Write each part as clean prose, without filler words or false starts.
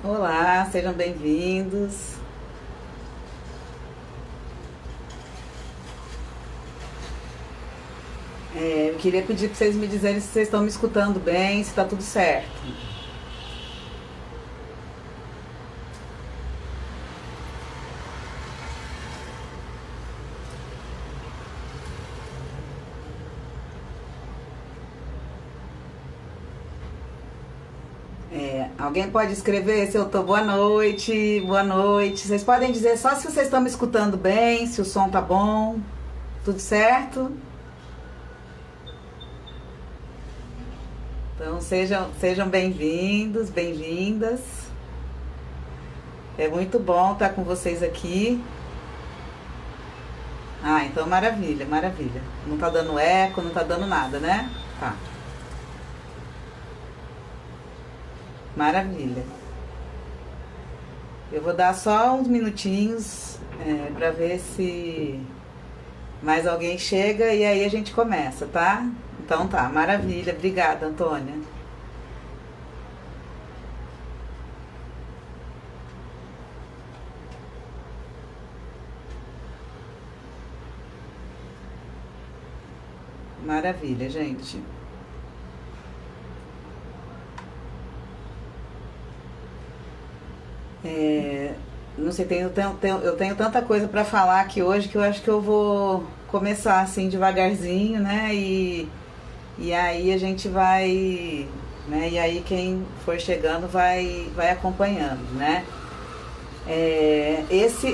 Olá, sejam bem-vindos. Eu queria pedir para vocês me dizerem se vocês estão me escutando bem, se está tudo certo. Alguém pode escrever se eu tô boa noite, boa noite. Vocês podem dizer só se vocês estão me escutando bem, se o som tá bom, tudo certo? Então sejam bem-vindos, bem-vindas. É muito bom estar com vocês aqui. Ah, então maravilha, maravilha. Não tá dando eco, não tá dando nada, né? Tá, maravilha. Eu vou dar só uns minutinhos para ver se mais alguém chega e aí a gente começa, tá? Então tá, maravilha. Obrigada, Antônia. Maravilha, gente. Não sei, eu tenho tanta coisa para falar aqui hoje que eu acho que eu vou começar assim devagarzinho, né? E aí a gente vai, né? E aí quem for chegando vai acompanhando, né?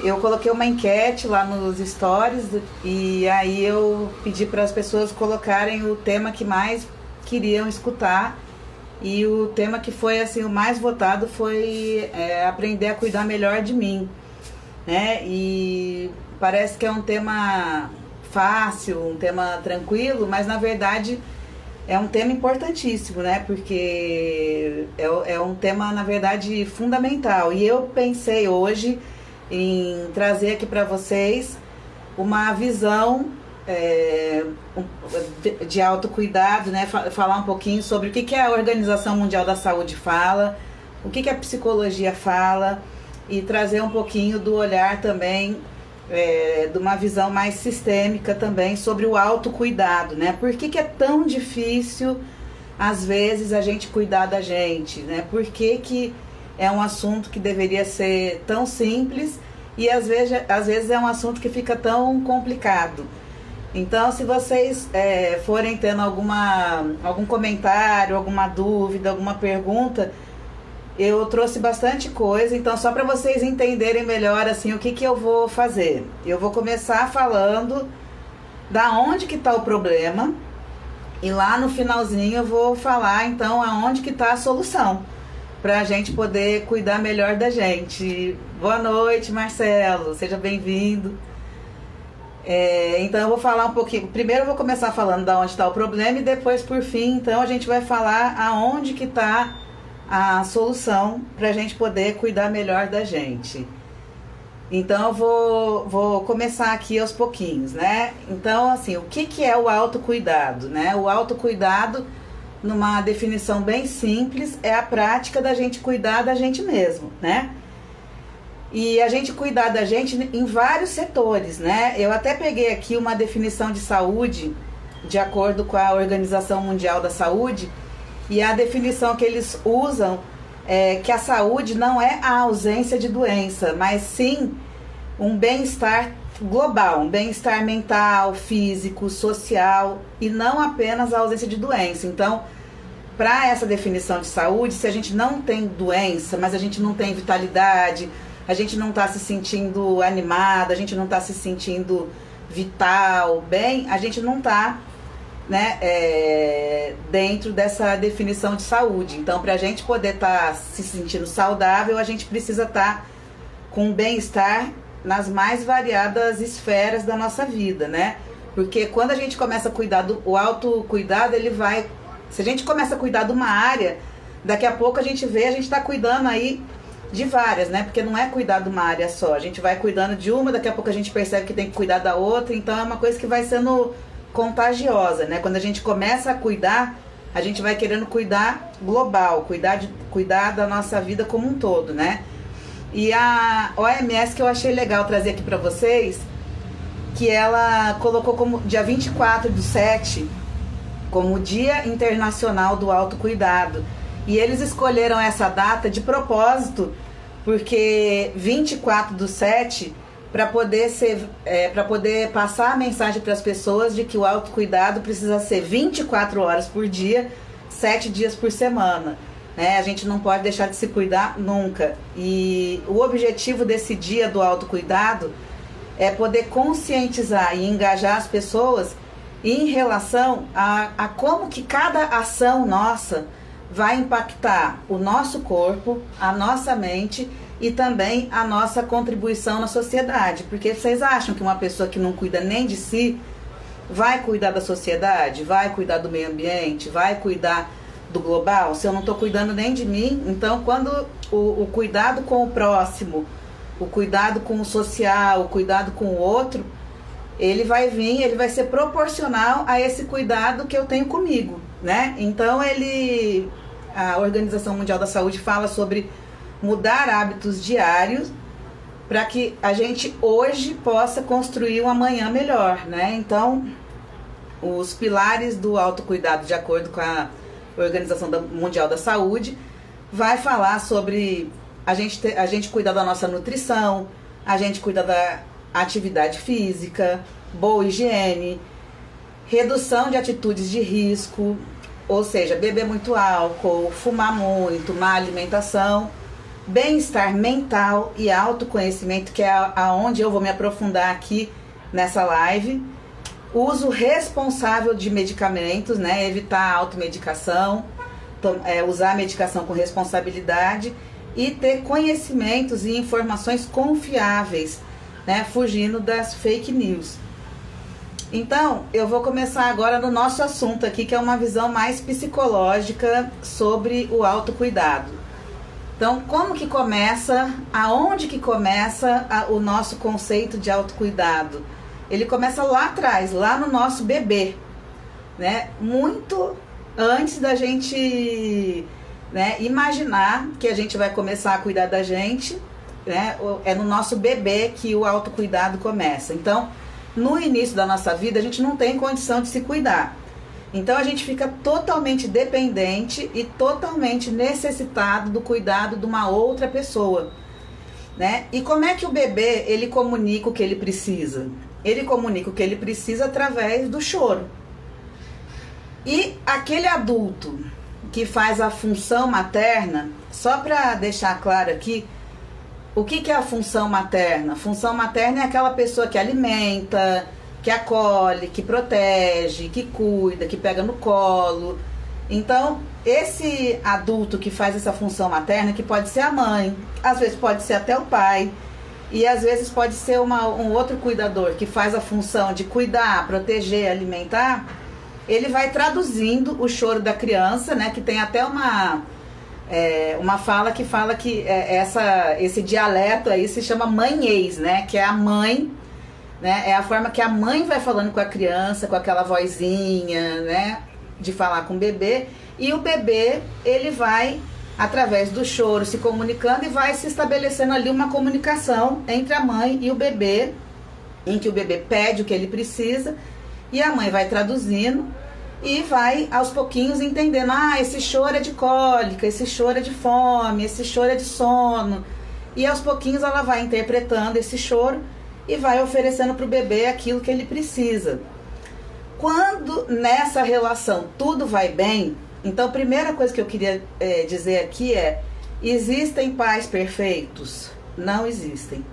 Eu coloquei uma enquete lá nos stories e aí eu pedi para as pessoas colocarem o tema que mais queriam escutar e o tema que foi assim o mais votado foi aprender a cuidar melhor de mim, né? E parece que é um tema fácil, um tema tranquilo, mas na verdade é um tema importantíssimo, né? Porque é um tema, na verdade, fundamental. E eu pensei hoje em trazer aqui para vocês uma visão de autocuidado, né? Falar um pouquinho sobre o que a Organização Mundial da Saúde fala, o que a psicologia fala e trazer um pouquinho do olhar também de uma visão mais sistêmica também sobre o autocuidado, né? Por que é tão difícil, às vezes, a gente cuidar da gente, né? Por que é um assunto que deveria ser tão simples e às vezes é um assunto que fica tão complicado. Então, se vocês forem tendo algum comentário, alguma dúvida, alguma pergunta, eu trouxe bastante coisa, então só para vocês entenderem melhor assim o que eu vou fazer. Eu vou começar falando da onde que está o problema e lá no finalzinho eu vou falar então aonde que está a solução para a gente poder cuidar melhor da gente. Boa noite, Marcelo, seja bem-vindo. Então eu vou falar um pouquinho. Primeiro eu vou começar falando da onde está o problema e depois por fim então a gente vai falar aonde que está a solução para a gente poder cuidar melhor da gente. Então eu vou começar aqui aos pouquinhos, né? Então, assim, o que é o autocuidado, né? O autocuidado, numa definição bem simples, é a prática da gente cuidar da gente mesmo, né? E a gente cuidar da gente em vários setores, né? Eu até peguei aqui uma definição de saúde, de acordo com a Organização Mundial da Saúde, e a definição que eles usam é que a saúde não é a ausência de doença, mas sim um bem-estar global, um bem-estar mental, físico, social e não apenas a ausência de doença. Então, para essa definição de saúde, se a gente não tem doença, mas a gente não tem vitalidade, a gente não está se sentindo animada, a gente não está se sentindo vital, bem, a gente não está, né, dentro dessa definição de saúde. Então, para a gente poder estar se sentindo saudável, a gente precisa estar com bem-estar nas mais variadas esferas da nossa vida, né? Porque quando a gente começa a cuidar o autocuidado, ele vai... Se a gente começa a cuidar de uma área, daqui a pouco a gente está cuidando aí de várias, né? Porque não é cuidar de uma área só. A gente vai cuidando de uma, daqui a pouco a gente percebe que tem que cuidar da outra. Então, é uma coisa que vai sendo contagiosa, né? Quando a gente começa a cuidar, a gente vai querendo cuidar global, cuidar da nossa vida como um todo, né? E a OMS, que eu achei legal trazer aqui para vocês, que ela colocou como dia 24/7 como Dia Internacional do Autocuidado. E eles escolheram essa data de propósito, porque 24/7 para poder passar a mensagem para as pessoas de que o autocuidado precisa ser 24 horas por dia, 7 dias por semana. Né? A gente não pode deixar de se cuidar nunca. E o objetivo desse dia do autocuidado é poder conscientizar e engajar as pessoas em relação a como que cada ação nossa vai impactar o nosso corpo, a nossa mente e também a nossa contribuição na sociedade. Porque vocês acham que uma pessoa que não cuida nem de si vai cuidar da sociedade, vai cuidar do meio ambiente, vai cuidar do global? Se eu não estou cuidando nem de mim, então quando o cuidado com o próximo, o cuidado com o social, o cuidado com o outro, ele vai ser proporcional a esse cuidado que eu tenho comigo, né? Então a Organização Mundial da Saúde fala sobre mudar hábitos diários para que a gente hoje possa construir um amanhã melhor, né? Então, os pilares do autocuidado, de acordo com a Organização Mundial da Saúde, vai falar sobre a gente cuidar da nossa nutrição, a gente cuidar da atividade física, boa higiene, redução de atitudes de risco, ou seja, beber muito álcool, fumar muito, má alimentação, bem-estar mental e autoconhecimento, que é aonde eu vou me aprofundar aqui nessa live, uso responsável de medicamentos, né, evitar a automedicação, usar a medicação com responsabilidade e ter conhecimentos e informações confiáveis, né, fugindo das fake news. Então, eu vou começar agora no nosso assunto aqui, que é uma visão mais psicológica sobre o autocuidado. Então, como que começa, aonde que começa o nosso conceito de autocuidado? Ele começa lá atrás, lá no nosso bebê, né? Muito antes da gente, né, imaginar que a gente vai começar a cuidar da gente, né? É no nosso bebê que o autocuidado começa. Então, no início da nossa vida, a gente não tem condição de se cuidar. Então a gente fica totalmente dependente e totalmente necessitado do cuidado de uma outra pessoa, né? E como é que o bebê, ele comunica o que ele precisa? Ele comunica o que ele precisa através do choro. E aquele adulto que faz a função materna, só para deixar claro aqui, o que é a função materna? A função materna é aquela pessoa que alimenta, que acolhe, que protege, que cuida, que pega no colo. Então, esse adulto que faz essa função materna, que pode ser a mãe, às vezes pode ser até o pai, e às vezes pode ser um outro cuidador que faz a função de cuidar, proteger, alimentar, ele vai traduzindo o choro da criança, né, que tem até uma fala que esse dialeto aí se chama mãezês, né, que é a mãe, né, é a forma que a mãe vai falando com a criança, com aquela vozinha, né, de falar com o bebê, e o bebê, ele vai, através do choro, se comunicando e vai se estabelecendo ali uma comunicação entre a mãe e o bebê, em que o bebê pede o que ele precisa, e a mãe vai traduzindo, e vai aos pouquinhos entendendo, esse choro é de cólica, esse choro é de fome, esse choro é de sono, e aos pouquinhos ela vai interpretando esse choro e vai oferecendo para o bebê aquilo que ele precisa. Quando nessa relação tudo vai bem, então a primeira coisa que eu queria dizer aqui existem pais perfeitos? Não existem.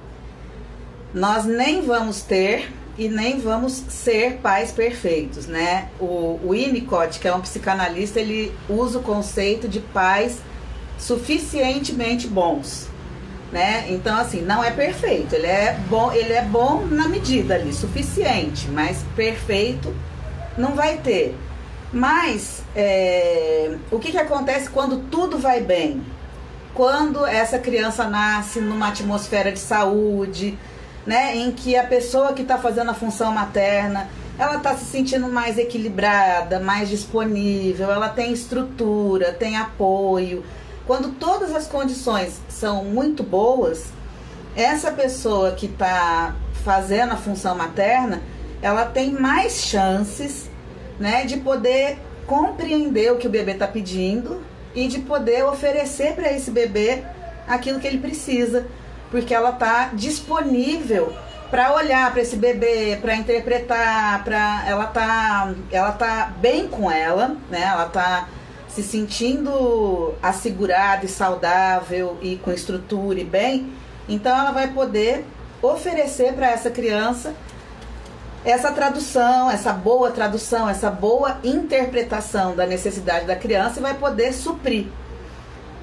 Nós nem vamos ter e nem vamos ser pais perfeitos, né? O Winnicott, que é um psicanalista, ele usa o conceito de pais suficientemente bons, né? Então, assim, não é perfeito, ele é bom na medida ali, suficiente, mas perfeito não vai ter. Mas o que acontece quando tudo vai bem? Quando essa criança nasce numa atmosfera de saúde, né, em que a pessoa que está fazendo a função materna, ela está se sentindo mais equilibrada, mais disponível, ela tem estrutura, tem apoio. Quando todas as condições são muito boas, essa pessoa que está fazendo a função materna, ela tem mais chances, né, de poder compreender o que o bebê está pedindo e de poder oferecer para esse bebê aquilo que ele precisa, porque ela está disponível para olhar para esse bebê, para interpretar, ela tá bem com ela, né? Ela tá se sentindo assegurada e saudável e com estrutura e bem, então ela vai poder oferecer para essa criança essa tradução, essa boa interpretação da necessidade da criança e vai poder suprir.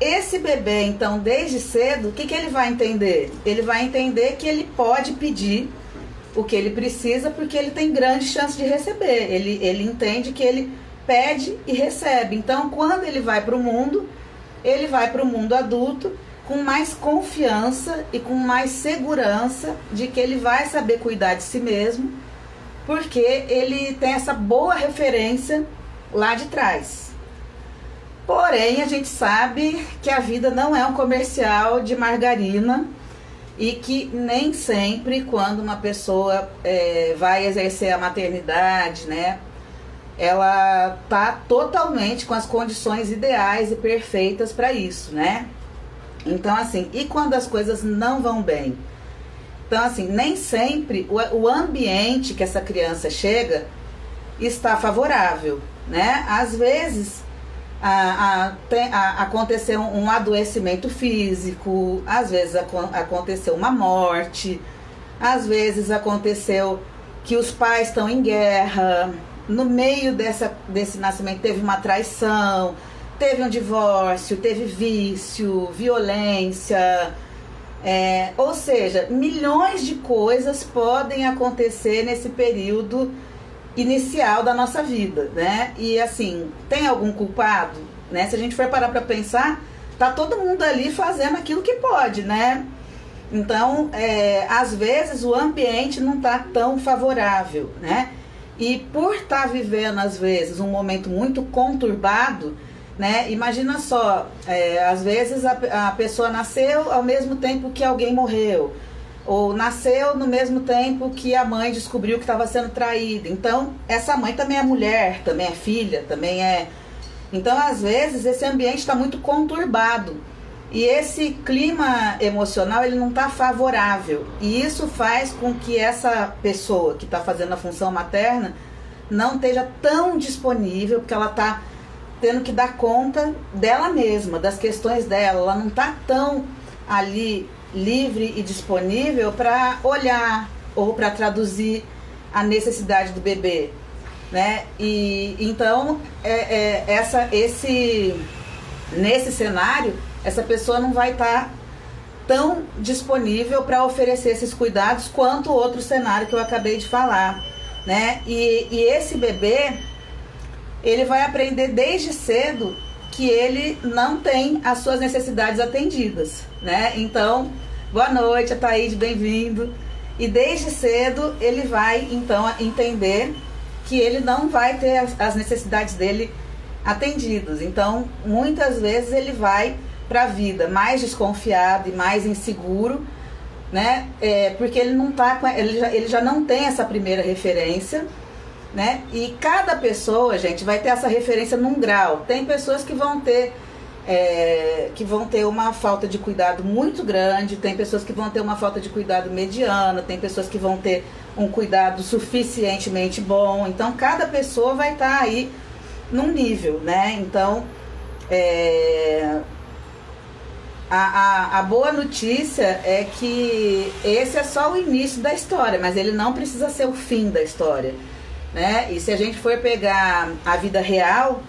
Esse bebê, então, desde cedo, o que ele vai entender? Ele vai entender que ele pode pedir o que ele precisa porque ele tem grande chance de receber. Ele entende que ele pede e recebe. Então, quando ele vai para o mundo adulto com mais confiança e com mais segurança de que ele vai saber cuidar de si mesmo, porque ele tem essa boa referência lá de trás. Porém, a gente sabe que a vida não é um comercial de margarina e que nem sempre, quando uma pessoa vai exercer a maternidade, né, ela tá totalmente com as condições ideais e perfeitas para isso, né? Então, assim, e quando as coisas não vão bem? Então, assim, nem sempre o ambiente que essa criança chega está favorável, né? Às vezes aconteceu um adoecimento físico, às vezes aconteceu uma morte, às vezes aconteceu que os pais estão em guerra, no meio desse nascimento teve uma traição, teve um divórcio, teve vício, violência, ou seja, milhões de coisas podem acontecer nesse período inicial da nossa vida, né? E assim, tem algum culpado, né? Se a gente for parar para pensar, tá todo mundo ali fazendo aquilo que pode, né? Então, às vezes o ambiente não tá tão favorável, né? E por estar vivendo às vezes um momento muito conturbado, né? Imagina só, às vezes a pessoa nasceu ao mesmo tempo que alguém morreu, ou nasceu no mesmo tempo que a mãe descobriu que estava sendo traída. Então, essa mãe também é mulher, também é filha, também é... Então, às vezes, esse ambiente está muito conturbado. E esse clima emocional, ele não está favorável. E isso faz com que essa pessoa que está fazendo a função materna não esteja tão disponível, porque ela está tendo que dar conta dela mesma, das questões dela. Ela não está tão ali livre e disponível para olhar ou para traduzir a necessidade do bebê, né? E então nesse cenário essa pessoa não vai estar tão disponível para oferecer esses cuidados quanto o outro cenário que eu acabei de falar, né? E esse bebê, ele vai aprender desde cedo que ele não tem as suas necessidades atendidas, né? Então, boa noite, Ataíde, bem-vindo. E desde cedo ele vai, então, entender que ele não vai ter as necessidades dele atendidas. Então, muitas vezes ele vai para a vida mais desconfiado e mais inseguro, né? Porque ele não tá, ele já não tem essa primeira referência, né? E cada pessoa, gente, vai ter essa referência num grau. Tem pessoas que vão ter uma falta de cuidado muito grande, tem pessoas que vão ter uma falta de cuidado mediano, tem pessoas que vão ter um cuidado suficientemente bom. Então, cada pessoa vai estar aí num nível, né? Então, a boa notícia é que esse é só o início da história, mas ele não precisa ser o fim da história, né? E se a gente for pegar a vida real,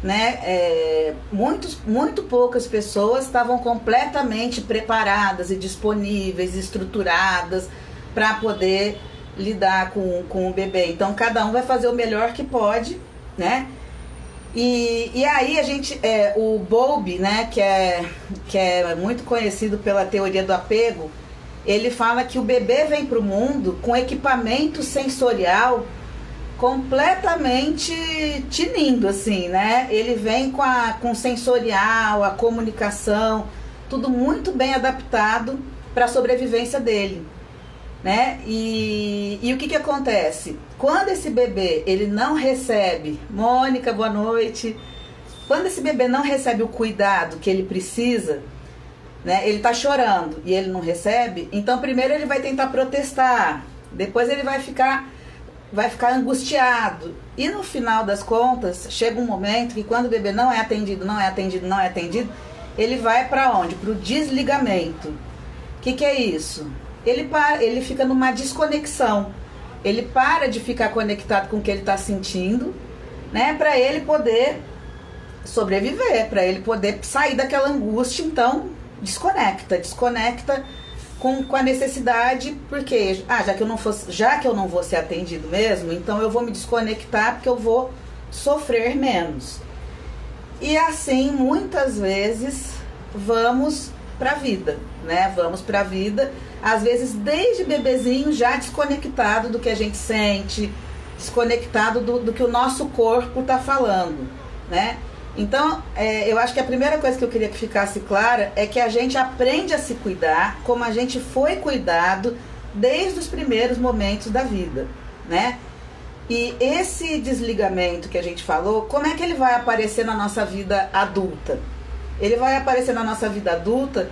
né, muito poucas pessoas estavam completamente preparadas e disponíveis, estruturadas para poder lidar com o bebê. Então cada um vai fazer o melhor que pode, né? E aí a gente, o Bowlby, né, que é muito conhecido pela teoria do apego, ele fala que o bebê vem para o mundo com equipamento sensorial completamente tinindo, assim, né? Ele vem com sensorial, a comunicação, tudo muito bem adaptado para a sobrevivência dele, né? E o que acontece? Quando esse bebê, ele não recebe, Mônica, boa noite, quando esse bebê não recebe o cuidado que ele precisa, né? Ele tá chorando e ele não recebe, então primeiro ele vai tentar protestar, depois ele vai ficar angustiado. E no final das contas, chega um momento que quando o bebê não é atendido, ele vai para onde? Para o desligamento. O que é isso? Ele fica numa desconexão. Ele para de ficar conectado com o que ele está sentindo, né? Para ele poder sobreviver, para ele poder sair daquela angústia. Então, desconecta com a necessidade, porque já que eu não vou ser atendido mesmo, então eu vou me desconectar porque eu vou sofrer menos. E assim, muitas vezes, vamos para a vida, né? Vamos para a vida, às vezes desde bebezinho já desconectado do que a gente sente, desconectado do que o nosso corpo está falando, né? Então, eu acho que a primeira coisa que eu queria que ficasse clara é que a gente aprende a se cuidar como a gente foi cuidado desde os primeiros momentos da vida, né? E esse desligamento que a gente falou, como é que ele vai aparecer na nossa vida adulta? Ele vai aparecer na nossa vida adulta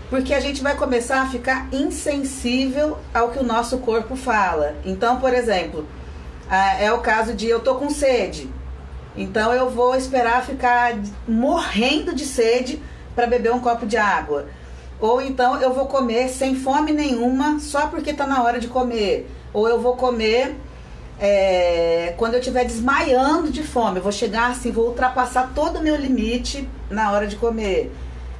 porque a gente vai começar a ficar insensível ao que o nosso corpo fala. Então, por exemplo, é o caso de eu tô com sede. Então eu vou esperar ficar morrendo de sede para beber um copo de água. Ou então eu vou comer sem fome nenhuma só porque está na hora de comer. Ou eu vou comer quando eu estiver desmaiando de fome. Eu vou chegar assim, vou ultrapassar todo o meu limite na hora de comer,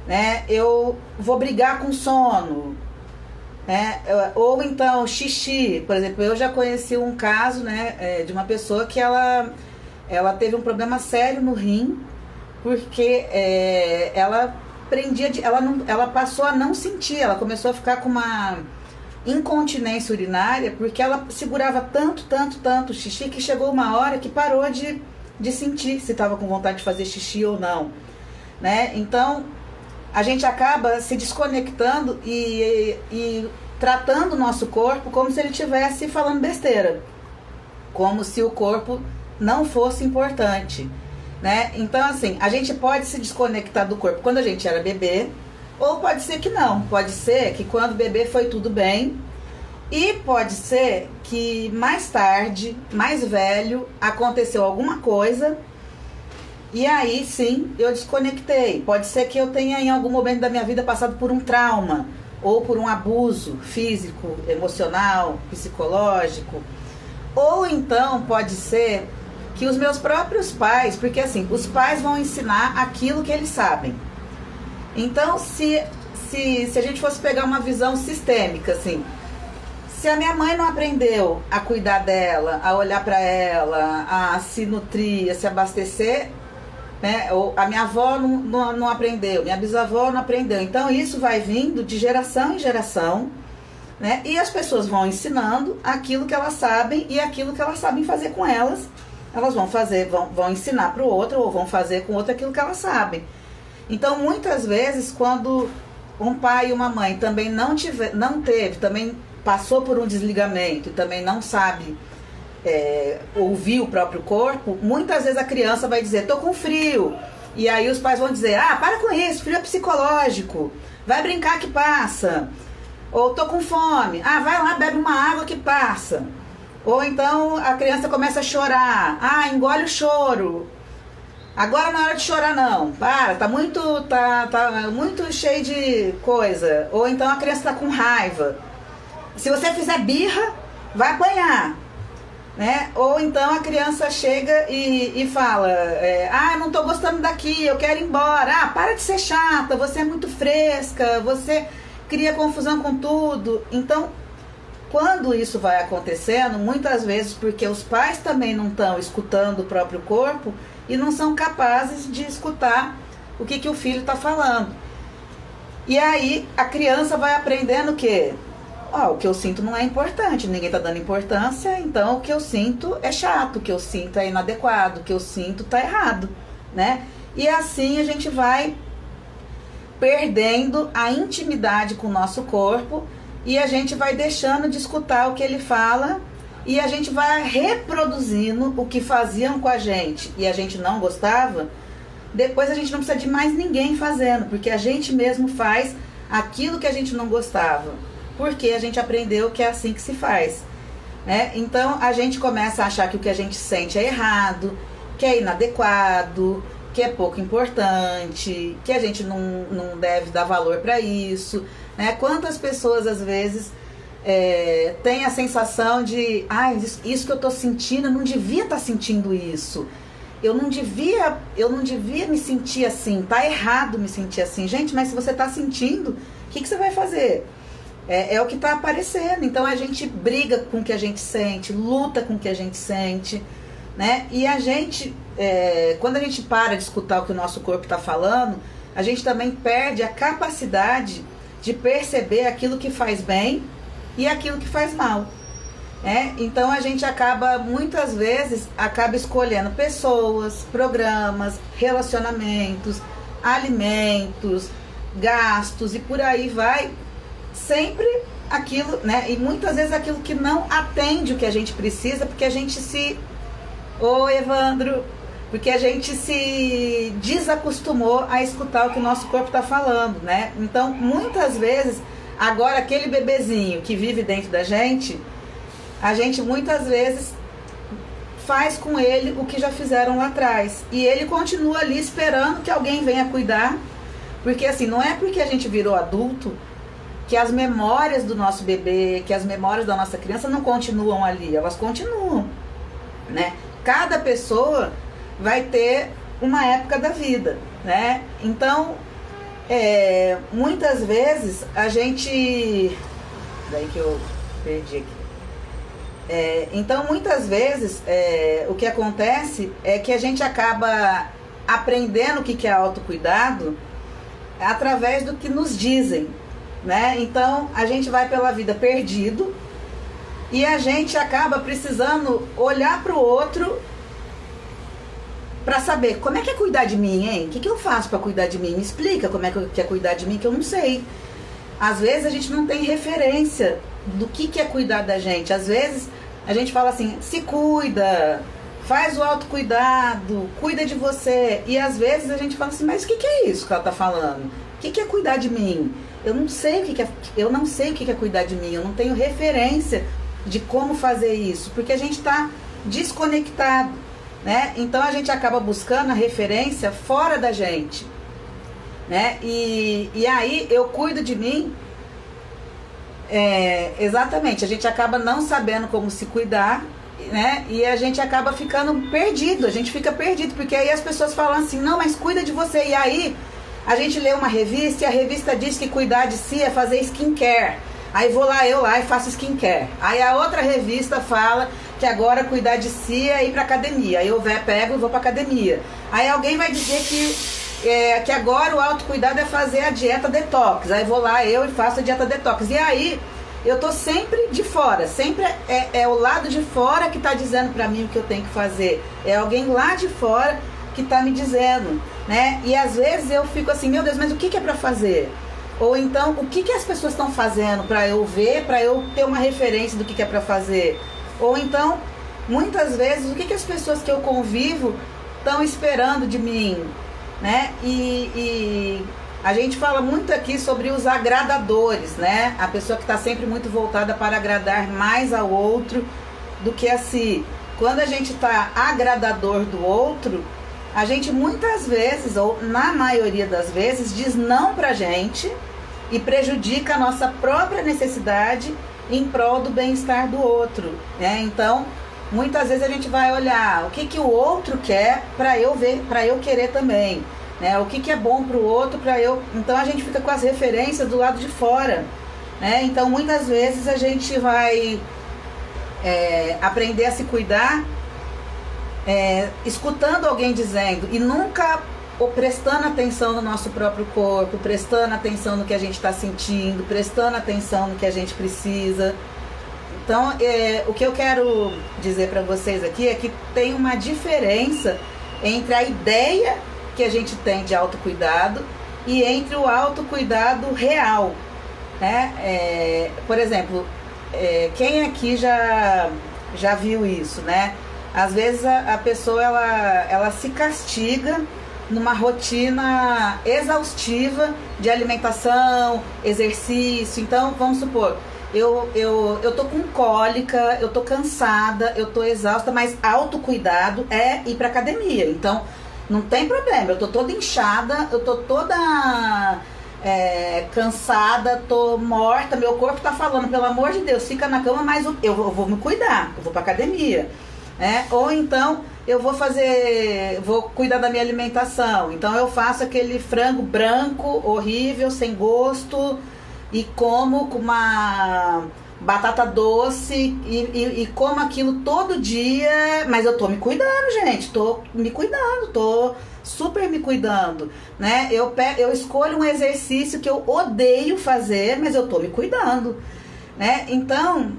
né? Eu vou brigar com sono, né? Ou então xixi. Por exemplo, eu já conheci um caso, né, de uma pessoa que ela teve um problema sério no rim, porque ela passou a não sentir, ela começou a ficar com uma incontinência urinária, porque ela segurava tanto xixi, que chegou uma hora que parou de sentir se estava com vontade de fazer xixi ou não, né? Então, a gente acaba se desconectando e tratando o nosso corpo como se ele estivesse falando besteira, como se o corpo não fosse importante, né? Então, assim, a gente pode se desconectar do corpo quando a gente era bebê, ou pode ser que não. Pode ser que quando bebê foi tudo bem, e pode ser que mais tarde, mais velho, aconteceu alguma coisa e aí sim eu desconectei. Pode ser que eu tenha em algum momento da minha vida passado por um trauma, ou por um abuso físico, emocional, psicológico. Ou então pode ser que os meus próprios pais, porque assim, os pais vão ensinar aquilo que eles sabem. Então, se a gente fosse pegar uma visão sistêmica, assim, se a minha mãe não aprendeu a cuidar dela, a olhar para ela, a se nutrir, a se abastecer, né? Ou a minha avó não aprendeu, minha bisavó não aprendeu. Então, isso vai vindo de geração em geração, né? E as pessoas vão ensinando aquilo que elas sabem e aquilo que elas sabem fazer com elas. Elas vão ensinar para o outro, ou vão fazer com o outro aquilo que elas sabem. Então, muitas vezes, quando um pai e uma mãe também não teve, também passou por um desligamento e também não sabe ouvir o próprio corpo, muitas vezes a criança vai dizer, tô com frio. E aí os pais vão dizer, para com isso, frio é psicológico, vai brincar que passa. Ou tô com fome, vai lá, bebe uma água que passa. Ou então a criança começa a chorar, engole o choro. Agora não é hora de chorar não, tá muito cheio de coisa. Ou então a criança tá com raiva. Se você fizer birra, vai apanhar, né? Ou então a criança chega e fala, eu não tô gostando daqui, eu quero ir embora. Para de ser chata, você é muito fresca, você cria confusão com tudo. Então, quando isso vai acontecendo, muitas vezes porque os pais também não estão escutando o próprio corpo e não são capazes de escutar o que o filho está falando. E aí a criança vai aprendendo o quê? ó, o que eu sinto não é importante, ninguém tá dando importância, então o que eu sinto é chato, o que eu sinto é inadequado, o que eu sinto tá errado, né? E assim a gente vai perdendo a intimidade com o nosso corpo e a gente vai deixando de escutar o que ele fala e a gente vai reproduzindo o que faziam com a gente e a gente não gostava. Depois a gente não precisa de mais ninguém fazendo, porque a gente mesmo faz aquilo que a gente não gostava, porque a gente aprendeu que é assim que se faz, né? Então a gente começa a achar que o que a gente sente é errado, que é inadequado, que é pouco importante, que a gente não deve dar valor para isso, né? Quantas pessoas às vezes têm a sensação de isso que eu tô sentindo, eu não devia estar sentindo isso. Eu não devia me sentir assim, tá errado me sentir assim. Gente, mas se você tá sentindo, o que você vai fazer? É o que tá aparecendo. Então a gente briga com o que a gente sente, luta com o que a gente sente, né? E a gente, quando a gente para de escutar o que o nosso corpo tá falando, a gente também perde a capacidade de perceber aquilo que faz bem e aquilo que faz mal. Então a gente acaba, muitas vezes, escolhendo pessoas, programas, relacionamentos, alimentos, gastos e por aí vai, sempre aquilo, né? E muitas vezes aquilo que não atende o que a gente precisa, porque a gente Oi, Evandro! Porque a gente se desacostumou a escutar o que o nosso corpo está falando, né? Então, muitas vezes, agora aquele bebezinho que vive dentro da gente, a gente muitas vezes faz com ele o que já fizeram lá atrás. E ele continua ali esperando que alguém venha cuidar. Porque assim, não é porque a gente virou adulto que as memórias do nosso bebê, que as memórias da nossa criança não continuam ali. Elas continuam, né? Cada pessoa vai ter uma época da vida, né? Então, muitas vezes a gente... Daí que eu perdi aqui. Então, muitas vezes, o que acontece é que a gente acaba aprendendo o que é autocuidado através do que nos dizem, né? Então, a gente vai pela vida perdido e a gente acaba precisando olhar para o outro para saber como é que é cuidar de mim, hein? O que eu faço para cuidar de mim? Me explica como é que é cuidar de mim, que eu não sei. Às vezes, a gente não tem referência do que é cuidar da gente. Às vezes a gente fala assim, se cuida, faz o autocuidado, cuida de você. E às vezes a gente fala assim, mas o que é isso que ela tá falando? O que é cuidar de mim? Eu não sei eu não sei o que é cuidar de mim, eu não tenho referência de como fazer isso, porque a gente está desconectado, né? Então a gente acaba buscando a referência fora da gente, né? E aí eu cuido de mim. Exatamente, a gente acaba não sabendo como se cuidar, né? E a gente acaba ficando perdido, a gente fica perdido, porque aí as pessoas falam assim, não, mas cuida de você. E aí a gente lê uma revista e a revista diz que cuidar de si é fazer skincare. Aí eu lá e faço skincare. Aí a outra revista fala que agora cuidar de si é ir pra academia. Aí eu pego e vou pra academia. Aí alguém vai dizer que agora o autocuidado é fazer a dieta detox. Aí vou lá eu e faço a dieta detox. E aí eu tô sempre de fora, sempre é o lado de fora que tá dizendo pra mim o que eu tenho que fazer. É alguém lá de fora que tá me dizendo, né? E às vezes eu fico assim, meu Deus, mas o que é pra fazer? Ou então, o que as pessoas estão fazendo pra eu ver, pra eu ter uma referência do que é pra fazer? Ou então, muitas vezes, o que as pessoas que eu convivo estão esperando de mim, né? E a gente fala muito aqui sobre os agradadores, né? A pessoa que está sempre muito voltada para agradar mais ao outro do que a si. Quando a gente está agradador do outro, a gente muitas vezes, ou na maioria das vezes, diz não pra gente e prejudica a nossa própria necessidade em prol do bem-estar do outro, né? Então, muitas vezes a gente vai olhar o que o outro quer para eu ver, para eu querer também, né? O que é bom para o outro para eu... Então a gente fica com as referências do lado de fora, né? Então muitas vezes a gente vai aprender a se cuidar escutando alguém dizendo e nunca prestando atenção no nosso próprio corpo, prestando atenção no que a gente está sentindo, prestando atenção no que a gente precisa. Então, o que eu quero dizer para vocês aqui é que tem uma diferença entre a ideia que a gente tem de autocuidado e entre o autocuidado real, né? Por exemplo, quem aqui já viu isso, né? Às vezes a pessoa ela se castiga numa rotina exaustiva de alimentação, exercício. Então, vamos supor, eu tô com cólica, eu tô cansada, eu tô exausta, mas autocuidado é ir pra academia. Então, não tem problema, eu tô toda inchada, eu tô toda cansada, tô morta, meu corpo tá falando, pelo amor de Deus, fica na cama, mas eu vou me cuidar, eu vou pra academia. Ou então eu vou cuidar da minha alimentação. Então eu faço aquele frango branco, horrível, sem gosto, e como com uma batata doce e como aquilo todo dia, mas eu tô me cuidando, gente, tô me cuidando, tô super me cuidando, né? Eu escolho um exercício que eu odeio fazer, mas eu tô me cuidando, né? Então,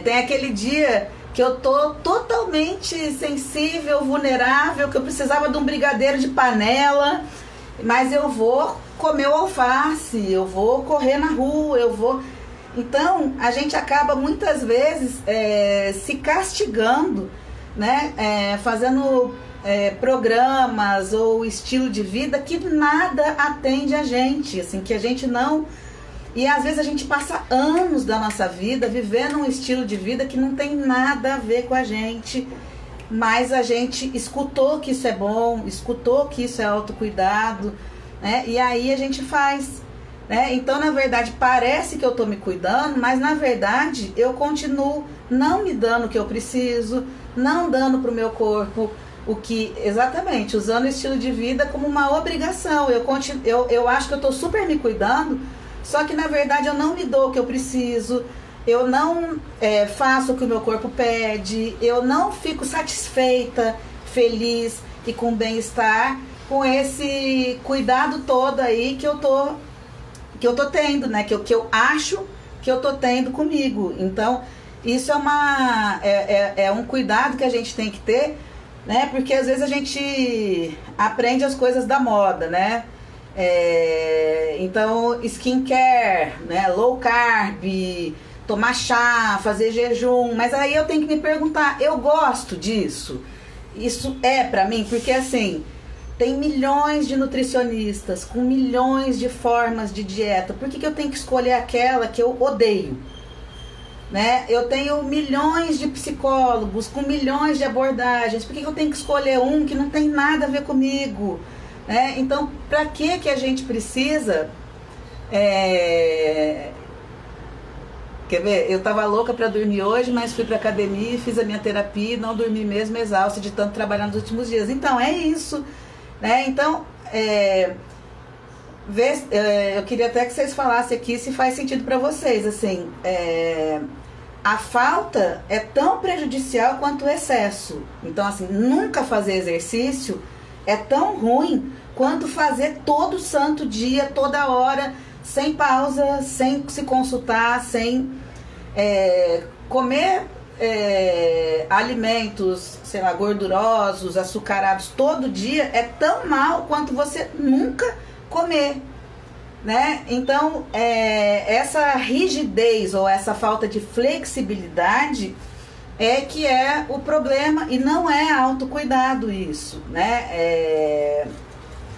tem aquele dia que eu tô totalmente sensível, vulnerável, que eu precisava de um brigadeiro de panela, mas eu vou comer o alface, eu vou correr na rua, Então, a gente acaba muitas vezes se castigando, né? Fazendo programas ou estilo de vida que nada atende a gente, assim, que a gente não... E às vezes a gente passa anos da nossa vida vivendo um estilo de vida que não tem nada a ver com a gente, mas a gente escutou que isso é bom, escutou que isso é autocuidado, né? E aí a gente faz, né? Então, na verdade, parece que eu tô me cuidando, mas na verdade eu continuo não me dando o que eu preciso, não dando pro meu corpo o que, exatamente, usando o estilo de vida como uma obrigação. Eu acho que eu tô super me cuidando, só que na verdade eu não me dou o que eu preciso, eu não faço o que o meu corpo pede, eu não fico satisfeita, feliz e com bem-estar com esse cuidado todo aí que eu tô tendo, né? Que eu acho que eu tô tendo comigo. Então, isso é um cuidado que a gente tem que ter, né? Porque às vezes a gente aprende as coisas da moda, né? Então, skincare, né? Low carb, tomar chá, fazer jejum. Mas aí eu tenho que me perguntar, eu gosto disso? Isso é pra mim? Porque assim, tem milhões de nutricionistas com milhões de formas de dieta. Por que eu tenho que escolher aquela que eu odeio? Né? Eu tenho milhões de psicólogos com milhões de abordagens. Por que eu tenho que escolher um que não tem nada a ver comigo? Né? Então, para que a gente precisa... Quer ver? Eu tava louca para dormir hoje, mas fui pra academia, fiz a minha terapia e não dormi mesmo, exausta de tanto trabalhar nos últimos dias. Então, é isso. Né? Então, eu queria até que vocês falassem aqui se faz sentido para vocês. Assim, a falta é tão prejudicial quanto o excesso. Então, assim, nunca fazer exercício é tão ruim quanto fazer todo santo dia, toda hora, sem pausa, sem se consultar, sem comer alimentos, sei lá, gordurosos, açucarados todo dia, é tão mal quanto você nunca comer, né? Então, essa rigidez ou essa falta de flexibilidade que é o problema, e não é autocuidado isso, né?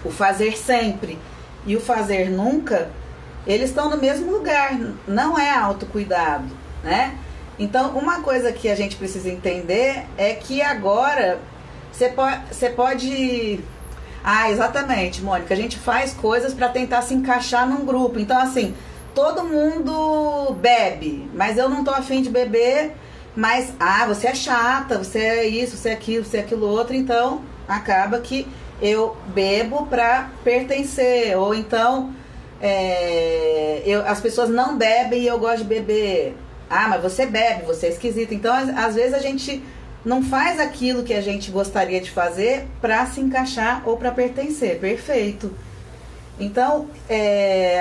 O fazer sempre e o fazer nunca, eles estão no mesmo lugar, não é autocuidado, né? Então, uma coisa que a gente precisa entender é que agora você pode... Ah, exatamente, Mônica, a gente faz coisas para tentar se encaixar num grupo. Então, assim, todo mundo bebe, mas eu não tô afim de beber, mas, você é chata, você é isso, você é aquilo outro, então acaba que eu bebo para pertencer, ou então as pessoas não bebem e eu gosto de beber. Mas você bebe, você é esquisito. Então, às vezes a gente não faz aquilo que a gente gostaria de fazer para se encaixar ou para pertencer. Perfeito. Então,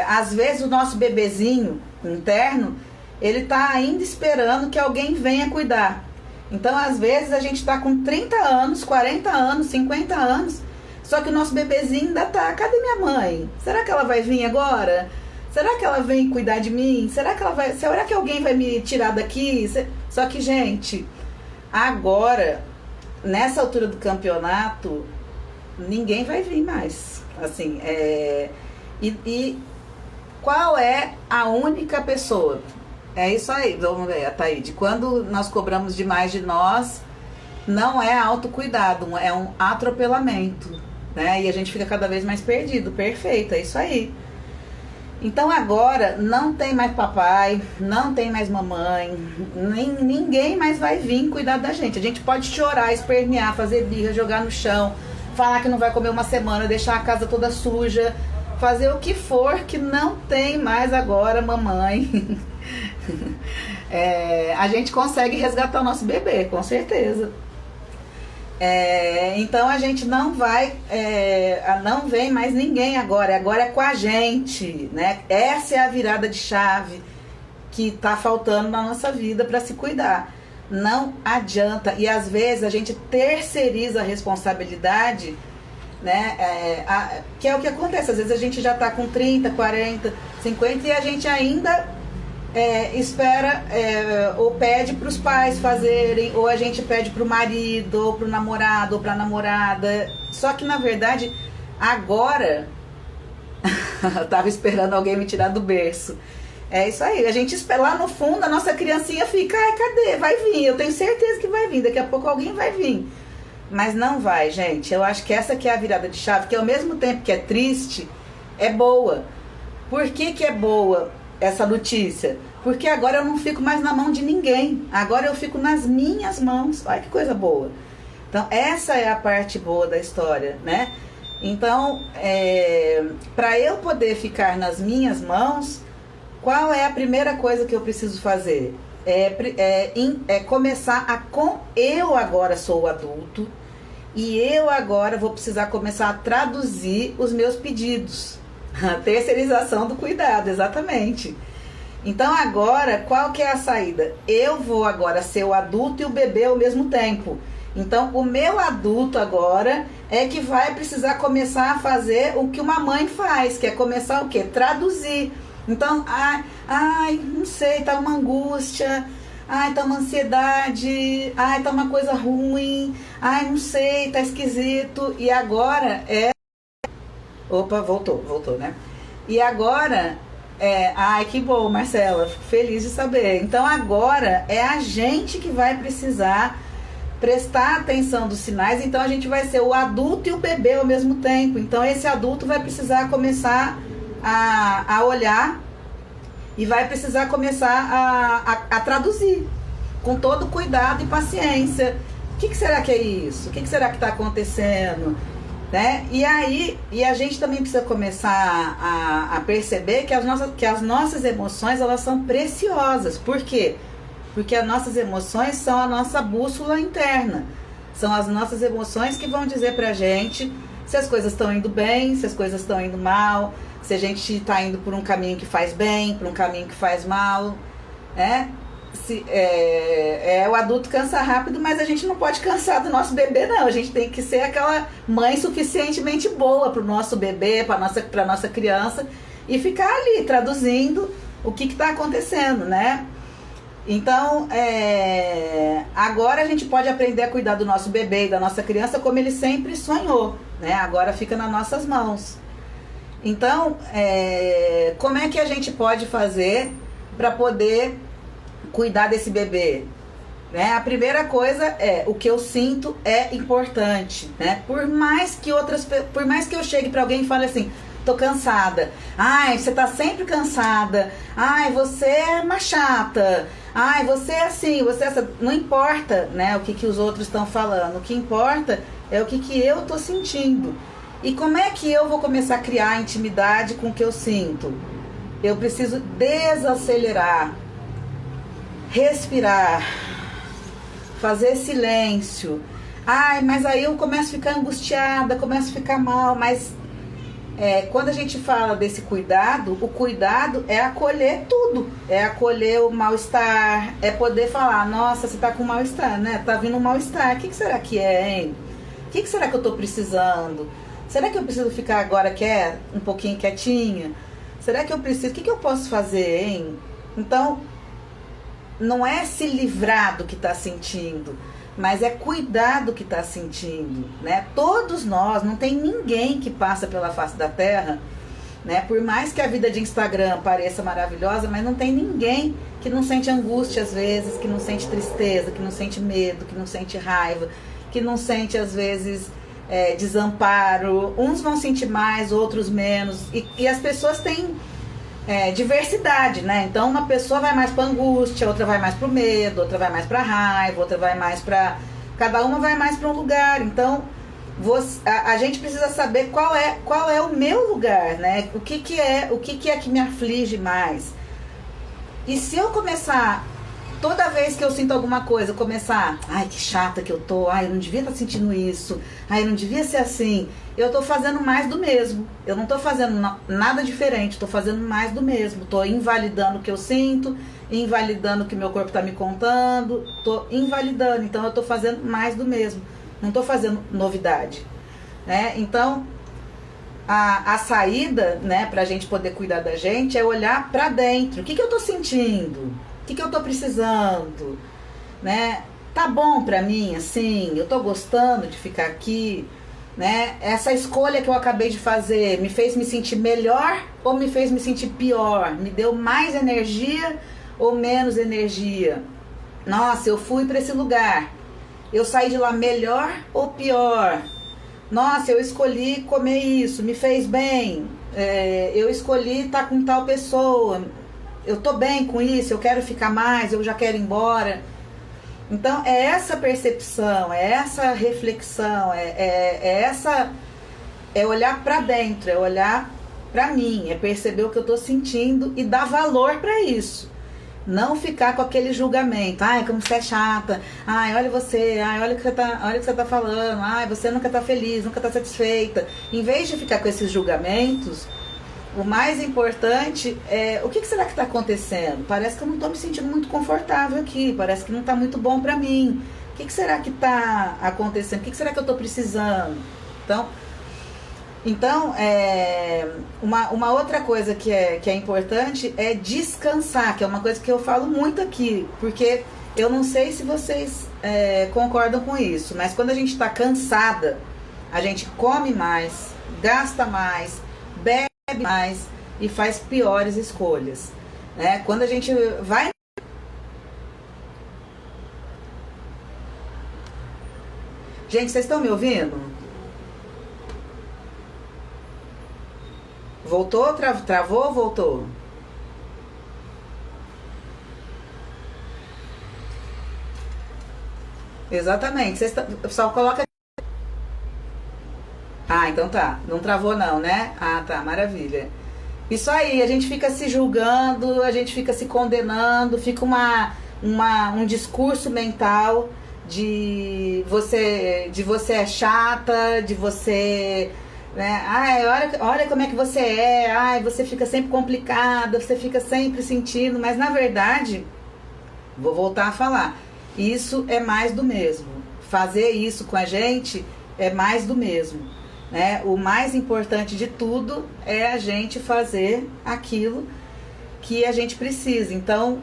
às vezes o nosso bebezinho interno, ele tá ainda esperando que alguém venha cuidar. Então, às vezes a gente tá com 30 anos, 40 anos, 50 anos, só que o nosso bebezinho ainda tá, cadê minha mãe? Será que ela vai vir agora? Será que ela vem cuidar de mim? Será que alguém vai me tirar daqui? Só que, gente, agora, nessa altura do campeonato, ninguém vai vir mais. Assim, e qual é a única pessoa? É isso aí, vamos ver, Ataíde. Quando nós cobramos demais de nós, não é autocuidado, é um atropelamento, né? E a gente fica cada vez mais perdido. Perfeito, é isso aí. Então agora não tem mais papai, não tem mais mamãe, ninguém mais vai vir cuidar da gente. A gente pode chorar, espernear, fazer birra, jogar no chão, falar que não vai comer uma semana, deixar a casa toda suja, fazer o que for, que não tem mais agora mamãe. A gente consegue resgatar o nosso bebê, com certeza. Então a gente não vem mais ninguém agora é com a gente, né? Essa é a virada de chave que tá faltando na nossa vida para se cuidar. Não adianta, e às vezes a gente terceiriza a responsabilidade, né? Que é o que acontece, às vezes a gente já tá com 30, 40, 50 e a gente ainda espera ou pede para os pais fazerem, ou a gente pede para o marido, ou para o namorado, ou para a namorada. Só que na verdade, agora, eu tava esperando alguém me tirar do berço. É isso aí, a gente espera lá no fundo, a nossa criancinha fica, cadê? Vai vir, eu tenho certeza que vai vir, daqui a pouco alguém vai vir. Mas não vai, gente. Eu acho que essa que é a virada de chave, que ao mesmo tempo que é triste, é boa. Por que é boa essa notícia? Porque agora eu não fico mais na mão de ninguém. Agora eu fico nas minhas mãos. Olha que coisa boa. Então, essa é a parte boa da história, né? Então, para eu poder ficar nas minhas mãos, qual é a primeira coisa que eu preciso fazer? Começar eu agora sou o adulto e eu agora vou precisar começar a traduzir os meus pedidos. A terceirização do cuidado, exatamente. Então agora, qual que é a saída? Eu vou agora ser o adulto e o bebê ao mesmo tempo. Então o meu adulto agora é que vai precisar começar a fazer o que uma mãe faz, que é começar o quê? Traduzir. Então, não sei, tá uma angústia, tá uma ansiedade, tá uma coisa ruim, não sei, tá esquisito. E agora Opa, voltou, né? E agora, que bom, Marcela, fico feliz de saber. Então agora é a gente que vai precisar prestar atenção dos sinais, então a gente vai ser o adulto e o bebê ao mesmo tempo. Então esse adulto vai precisar começar a olhar e vai precisar começar a traduzir com todo cuidado e paciência. O que será que é isso? O que será que está acontecendo? Né? E aí, a gente também precisa começar a perceber que as nossas emoções, elas são preciosas. Por quê? Porque as nossas emoções são a nossa bússola interna. São as nossas emoções que vão dizer pra gente se as coisas estão indo bem, se as coisas estão indo mal, se a gente está indo por um caminho que faz bem, por um caminho que faz mal, né? O adulto cansa rápido, mas a gente não pode cansar do nosso bebê, não. A gente tem que ser aquela mãe suficientemente boa para o nosso bebê, para nossa criança, e ficar ali traduzindo o que está acontecendo, né? Então, agora a gente pode aprender a cuidar do nosso bebê e da nossa criança como ele sempre sonhou, né? Agora fica nas nossas mãos. Então, como é que a gente pode fazer para poder cuidar desse bebê? Né? A primeira coisa o que eu sinto é importante, né? Por mais que eu chegue para alguém e fale assim, tô cansada, você tá sempre cansada, você é uma chata, você é assim, você é essa. Não importa, né, o que os outros estão falando, o que importa é o que eu tô sentindo. E como é que eu vou começar a criar intimidade com o que eu sinto? Eu preciso desacelerar, respirar, fazer silêncio. Ai, mas aí eu começo a ficar angustiada, começo a ficar mal, mas quando a gente fala desse cuidado, o cuidado é acolher tudo, é acolher o mal-estar, é poder falar, nossa, você tá com mal-estar, né? Tá vindo um mal-estar, o que será que é, hein? O que será que eu tô precisando? Será que eu preciso ficar agora um pouquinho quietinha? Será que eu preciso, o que eu posso fazer, hein? Então, não é se livrar do que tá sentindo, mas é cuidar do que está sentindo, né? Todos nós, não tem ninguém que passa pela face da Terra, né? Por mais que a vida de Instagram pareça maravilhosa, mas não tem ninguém que não sente angústia às vezes, que não sente tristeza, que não sente medo, que não sente raiva, que não sente às vezes desamparo. Uns vão sentir mais, outros menos, e as pessoas têm diversidade, né? Então uma pessoa vai mais para angústia, outra vai mais para o medo, outra vai mais para raiva, outra vai mais para... Cada uma vai mais para um lugar. Então a gente precisa saber qual é o meu lugar, né? O que é que me aflige mais. E se eu começar, toda vez que eu sinto alguma coisa, começar, ai, que chata que eu tô, ai, eu não devia estar sentindo isso, ai, eu não devia ser assim, eu tô fazendo mais do mesmo. Eu não tô fazendo nada diferente, tô fazendo mais do mesmo. Tô invalidando o que eu sinto, invalidando o que meu corpo tá me contando, tô invalidando, então eu tô fazendo mais do mesmo. Não tô fazendo novidade, né? Então, a saída, né, pra gente poder cuidar da gente é olhar pra dentro. O que eu tô sentindo? O que eu tô precisando? Né? Tá bom pra mim, assim? Eu tô gostando de ficar aqui? Né? Essa escolha que eu acabei de fazer me fez me sentir melhor ou me fez me sentir pior? Me deu mais energia ou menos energia? Nossa, eu fui pra esse lugar. Eu saí de lá melhor ou pior? Nossa, eu escolhi comer isso, me fez bem. Eu escolhi estar com tal pessoa. Eu tô bem com isso, eu quero ficar mais, eu já quero ir embora. Então é essa percepção, é essa reflexão, é olhar para dentro, é olhar para mim, é perceber o que eu tô sentindo e dar valor para isso. Não ficar com aquele julgamento, ai, como você é chata, ai, olha você, ai, olha o que você tá falando, ai, você nunca tá feliz, nunca tá satisfeita. Em vez de ficar com esses julgamentos, o mais importante é o que será que está acontecendo? Parece que eu não estou me sentindo muito confortável aqui, parece que não está muito bom para mim. O que será que está acontecendo? O que será que eu estou precisando? Então uma outra coisa que é importante é descansar, que é uma coisa que eu falo muito aqui, porque eu não sei se vocês concordam com isso, mas quando a gente está cansada, a gente come mais, gasta mais, bebe mais e faz piores escolhas, né? Quando a gente vai... Gente, vocês estão me ouvindo? Voltou? Travou ou voltou? Exatamente. Só coloca... Ah, então tá. Não travou não, né? Ah, tá. Maravilha. Isso aí, a gente fica se julgando, a gente fica se condenando, fica um discurso mental de você é chata, de você... Né? Ai, olha como é que você é, ai, você fica sempre complicada, você fica sempre sentindo, mas na verdade, vou voltar a falar, isso é mais do mesmo. Fazer isso com a gente é mais do mesmo, né? O mais importante de tudo é a gente fazer aquilo que a gente precisa. Então,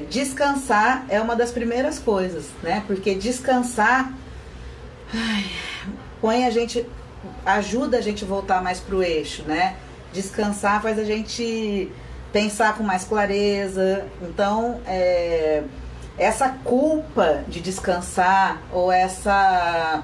descansar é uma das primeiras coisas, né? Porque descansar ajuda a gente a voltar mais pro eixo, né? Descansar faz a gente pensar com mais clareza. Então, essa culpa de descansar ou essa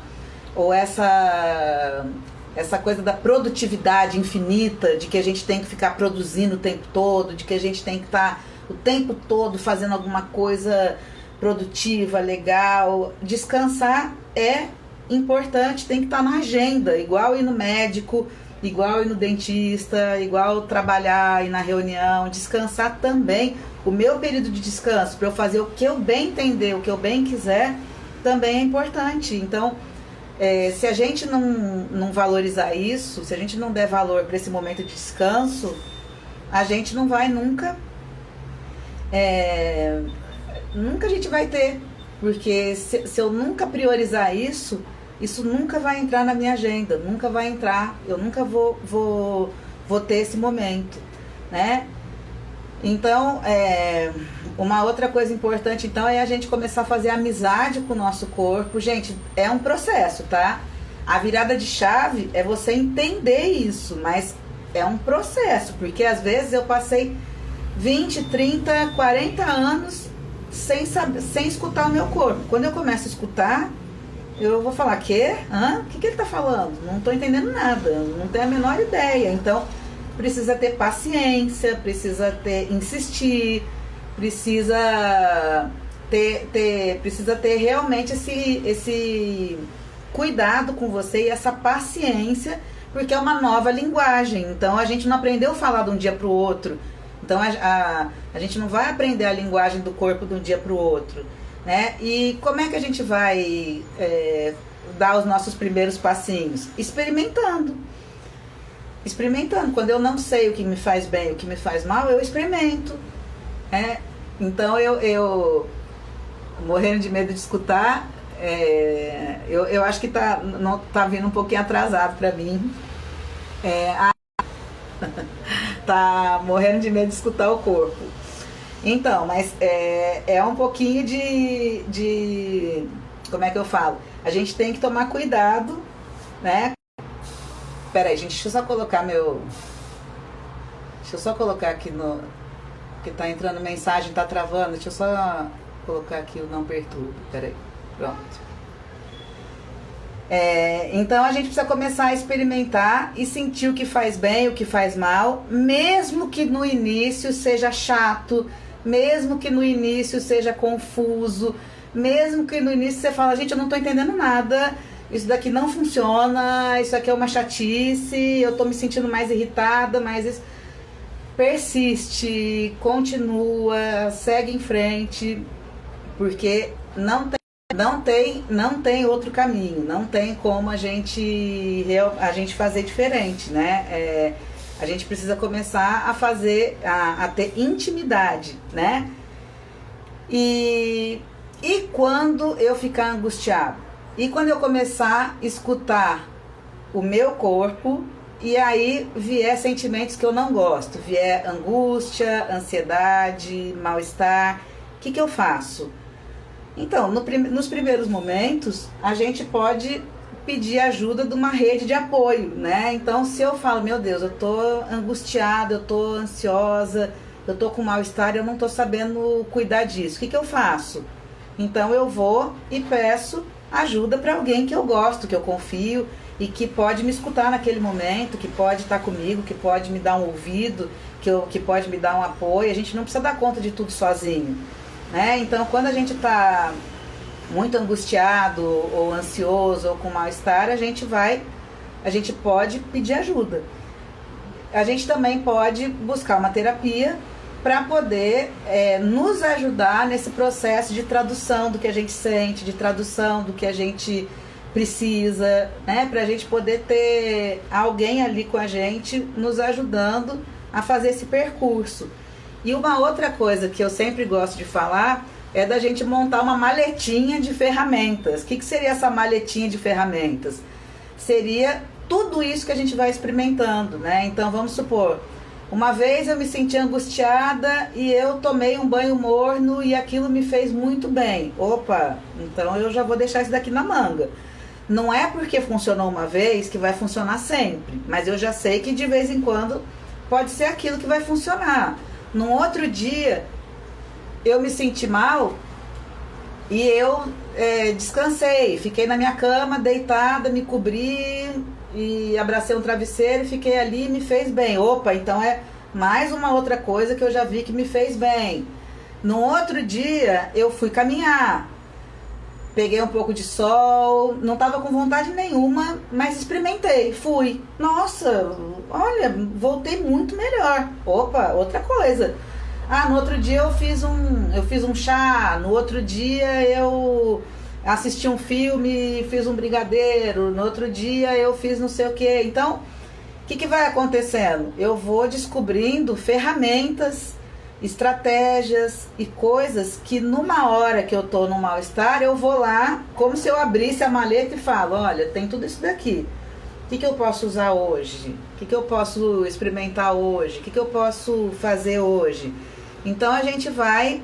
coisa da produtividade infinita, de que a gente tem que ficar produzindo o tempo todo, de que a gente tem que estar o tempo todo fazendo alguma coisa produtiva, legal. Descansar é importante, tem que estar na agenda, igual ir no médico, igual ir no dentista, igual trabalhar, ir na reunião, descansar também. O meu período de descanso, para eu fazer o que eu bem entender, o que eu bem quiser, também é importante. Então, se a gente não valorizar isso, se a gente não der valor para esse momento de descanso, a gente não vai nunca a gente vai ter, porque se eu nunca priorizar isso nunca vai entrar na minha agenda, nunca vai entrar, eu nunca vou ter esse momento, né? Então, uma outra coisa importante, então, é a gente começar a fazer amizade com o nosso corpo. Gente, é um processo, tá? A virada de chave é você entender isso, mas é um processo, porque às vezes eu passei 20, 30, 40 anos sem escutar o meu corpo. Quando eu começo a escutar, eu vou falar, quê? O que ele tá falando? Não tô entendendo nada, não tenho a menor ideia. Então, precisa ter paciência, precisa insistir, precisa ter realmente esse cuidado com você e essa paciência, porque é uma nova linguagem. Então, a gente não aprendeu a falar de um dia para o outro. Então, a gente não vai aprender a linguagem do corpo de um dia para o outro, né? E como é que a gente vai dar os nossos primeiros passinhos? Experimentando. Quando eu não sei o que me faz bem, o que me faz mal, eu experimento, né? Então, eu morrendo de medo de escutar, eu acho que tá vindo um pouquinho atrasado para mim. Tá morrendo de medo de escutar o corpo. Então, mas é um pouquinho de como é que eu falo? A gente tem que tomar cuidado, né? Peraí, gente, deixa eu só colocar Deixa eu só colocar aqui no... Porque tá entrando mensagem, tá travando. Deixa eu só colocar aqui o não perturbe. Peraí, pronto. Então a gente precisa começar a experimentar e sentir o que faz bem, o que faz mal, mesmo que no início seja chato, mesmo que no início seja confuso, mesmo que no início você fala, gente, eu não tô entendendo nada, isso daqui não funciona, isso aqui é uma chatice, eu tô me sentindo mais irritada, mas isso... Persiste, continua, segue em frente, porque não tem outro caminho, não tem como a gente fazer diferente, né? A gente precisa começar a fazer, a ter intimidade, né? E quando eu ficar angustiado? E quando eu começar a escutar o meu corpo e aí vier sentimentos que eu não gosto, vier angústia, ansiedade, mal-estar, o que eu faço? Então, nos primeiros momentos, a gente pode pedir ajuda de uma rede de apoio, né? Então, se eu falo, meu Deus, eu tô angustiada, eu tô ansiosa, eu tô com mal-estar, eu não tô sabendo cuidar disso, o que eu faço? Então, eu vou e peço ajuda para alguém que eu gosto, que eu confio e que pode me escutar naquele momento, que pode estar comigo, que pode me dar um ouvido, que pode me dar um apoio. A gente não precisa dar conta de tudo sozinho, né? Então, quando a gente está muito angustiado ou ansioso ou com mal-estar, a gente pode pedir ajuda. A gente também pode buscar uma terapia para poder nos ajudar nesse processo de tradução do que a gente sente, de tradução do que a gente precisa, né? Para a gente poder ter alguém ali com a gente nos ajudando a fazer esse percurso. E uma outra coisa que eu sempre gosto de falar é da gente montar uma maletinha de ferramentas. O que seria essa maletinha de ferramentas? Seria tudo isso que a gente vai experimentando, né? Então, vamos supor, uma vez eu me senti angustiada e eu tomei um banho morno e aquilo me fez muito bem. Opa, então eu já vou deixar isso daqui na manga. Não é porque funcionou uma vez que vai funcionar sempre, mas eu já sei que de vez em quando pode ser aquilo que vai funcionar. Num outro dia, eu me senti mal e eu descansei, fiquei na minha cama, deitada, me cobri e abracei um travesseiro e fiquei ali e me fez bem. Opa, então é mais uma outra coisa que eu já vi que me fez bem. No outro dia, eu fui caminhar. peguei um pouco de sol, não tava com vontade nenhuma, mas experimentei, fui. Nossa, olha, voltei muito melhor. Opa, outra coisa. Ah, no outro dia eu fiz um chá, no outro dia eu assisti um filme, fiz um brigadeiro, no outro dia eu fiz não sei o que. Então, o que vai acontecendo? Eu vou descobrindo ferramentas, estratégias e coisas que numa hora que eu tô no mal-estar, eu vou lá, como se eu abrisse a maleta e falo, olha, tem tudo isso daqui. O que eu posso usar hoje? O que eu posso experimentar hoje? O que eu posso fazer hoje? Então a gente vai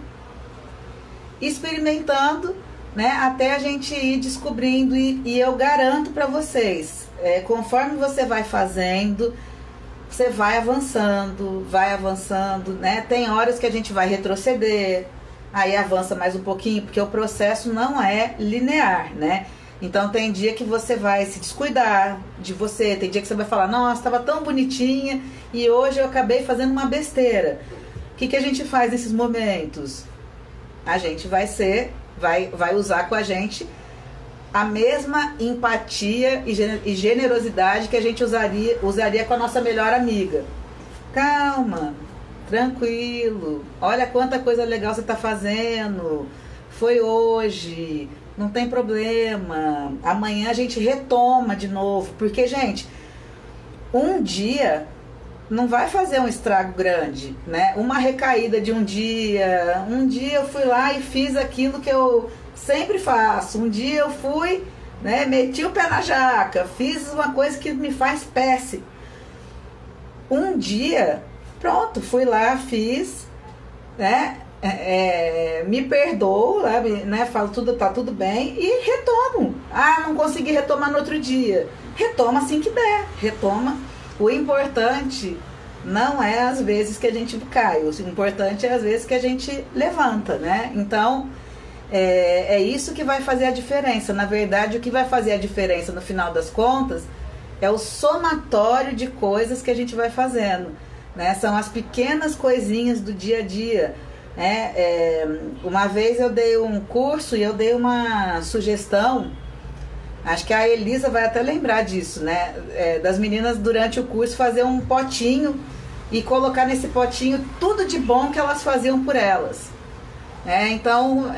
experimentando, né, até a gente ir descobrindo e eu garanto para vocês, conforme você vai fazendo, você vai avançando, né? Tem horas que a gente vai retroceder, aí avança mais um pouquinho, porque o processo não é linear, né? Então tem dia que você vai se descuidar de você, tem dia que você vai falar, nossa, estava tão bonitinha e hoje eu acabei fazendo uma besteira. O que a gente faz nesses momentos? A gente vai usar com a gente a mesma empatia e generosidade que a gente usaria com a nossa melhor amiga. Calma, tranquilo, olha quanta coisa legal você está fazendo, foi hoje, não tem problema, amanhã a gente retoma de novo, porque, gente, um dia não vai fazer um estrago grande, né? Uma recaída de um dia eu fui lá e fiz aquilo que eu sempre faço, um dia eu fui, né, meti o pé na jaca, fiz uma coisa que me faz péssimo. Um dia, pronto, fui lá, fiz, né, me perdoo, né, falo tudo, tá tudo bem e retomo. Ah, não consegui retomar no outro dia. Retoma assim que der, retoma. O importante não é as vezes que a gente cai, o importante é as vezes que a gente levanta, né? Então, é isso que vai fazer a diferença. Na verdade, o que vai fazer a diferença no final das contas é o somatório de coisas que a gente vai fazendo, né? São as pequenas coisinhas do dia a dia, né? Uma vez eu dei um curso e eu dei uma sugestão, acho que a Elisa vai até lembrar disso, né? Das meninas durante o curso fazer um potinho e colocar nesse potinho tudo de bom que elas faziam por elas. Então,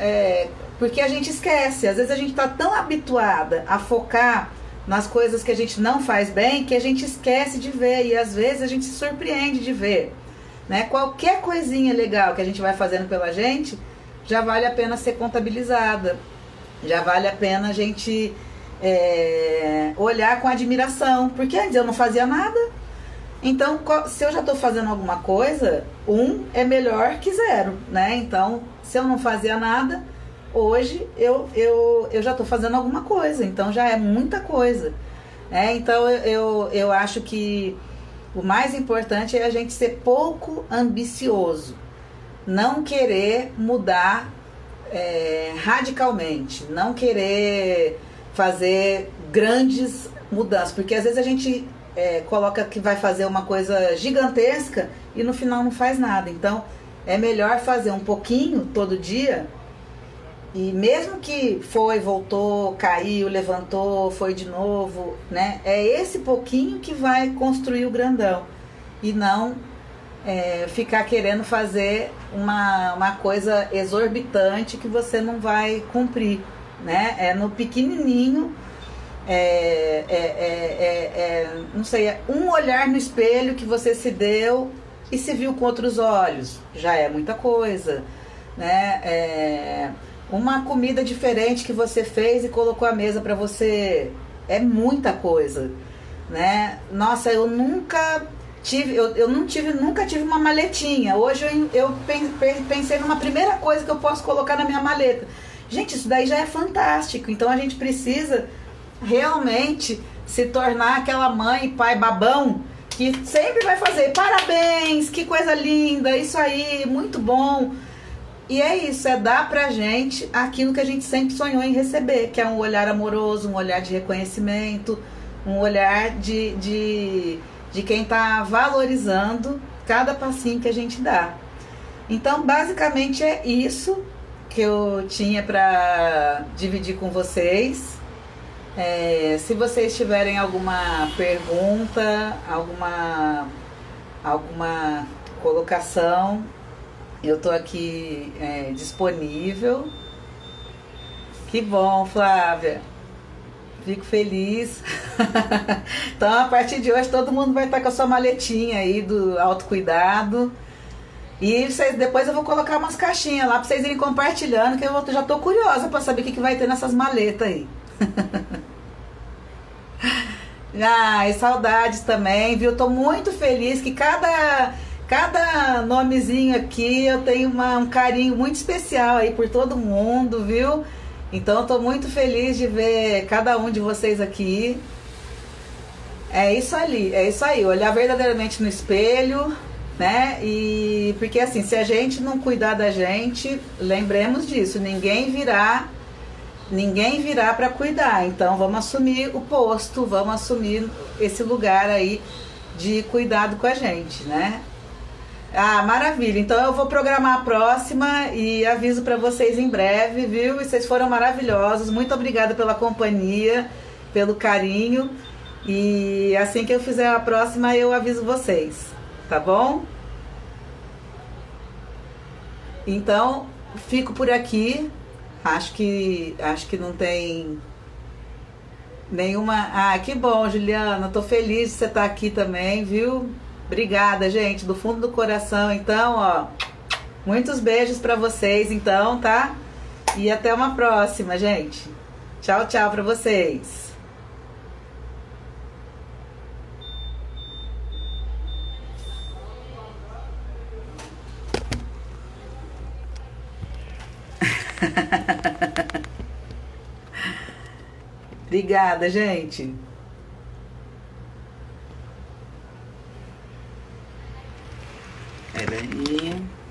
porque a gente esquece, às vezes a gente está tão habituada a focar nas coisas que a gente não faz bem, que a gente esquece de ver, e às vezes a gente se surpreende de ver, né? Qualquer coisinha legal que a gente vai fazendo pela gente, já vale a pena ser contabilizada, já vale a pena a gente olhar com admiração, porque antes eu não fazia nada. Então, se eu já estou fazendo alguma coisa, é melhor que 0, né? Então, se eu não fazia nada, hoje eu já estou fazendo alguma coisa, então já é muita coisa. Então, eu acho que o mais importante é a gente ser pouco ambicioso, não querer mudar radicalmente, não querer fazer grandes mudanças, porque às vezes a gente coloca que vai fazer uma coisa gigantesca e no final não faz nada. Então é melhor fazer um pouquinho todo dia, e mesmo que voltou, caiu, levantou, foi de novo, né? É esse pouquinho que vai construir o grandão, e não ficar querendo fazer uma coisa exorbitante que você não vai cumprir, né? No pequenininho, não sei, um olhar no espelho que você se deu e se viu com outros olhos, já é muita coisa, né? Uma comida diferente que você fez e colocou à mesa para você, é muita coisa, né? Nossa, eu nunca tive uma maletinha. Hoje eu pensei numa primeira coisa que eu posso colocar na minha maleta. Gente, isso daí já é fantástico. Então a gente precisa realmente se tornar aquela mãe e pai babão que sempre vai fazer parabéns, que coisa linda, isso aí, muito bom. E é isso, dar pra gente aquilo que a gente sempre sonhou em receber, que é um olhar amoroso, um olhar de reconhecimento, um olhar de quem tá valorizando cada passinho que a gente dá. Então, basicamente é isso que eu tinha para dividir com vocês. Se vocês tiverem alguma pergunta, alguma colocação, eu tô aqui disponível. Que bom, Flávia. Fico feliz. Então, a partir de hoje, todo mundo vai estar com a sua maletinha aí do autocuidado. E depois eu vou colocar umas caixinhas lá para vocês irem compartilhando, que eu já tô curiosa para saber o que vai ter nessas maletas aí. E saudades também, viu? Tô muito feliz que cada nomezinho aqui eu tenho um carinho muito especial aí por todo mundo, viu? Então eu tô muito feliz de ver cada um de vocês aqui. É isso aí, olhar verdadeiramente no espelho, né? E porque assim, se a gente não cuidar da gente, lembremos disso, ninguém virá para cuidar. Então vamos assumir o posto, vamos assumir esse lugar aí de cuidado com a gente, né? Maravilha. Então eu vou programar a próxima e aviso para vocês em breve, viu? E vocês foram maravilhosos. Muito obrigada pela companhia, pelo carinho. E assim que eu fizer a próxima, eu aviso vocês, tá bom? Então, fico por aqui. Acho que não tem nenhuma... que bom, Juliana. Tô feliz de você estar aqui também, viu? Obrigada, gente, do fundo do coração. Então, muitos beijos pra vocês, então, tá? E até uma próxima, gente. Tchau, tchau pra vocês. Obrigada, gente. Peraí.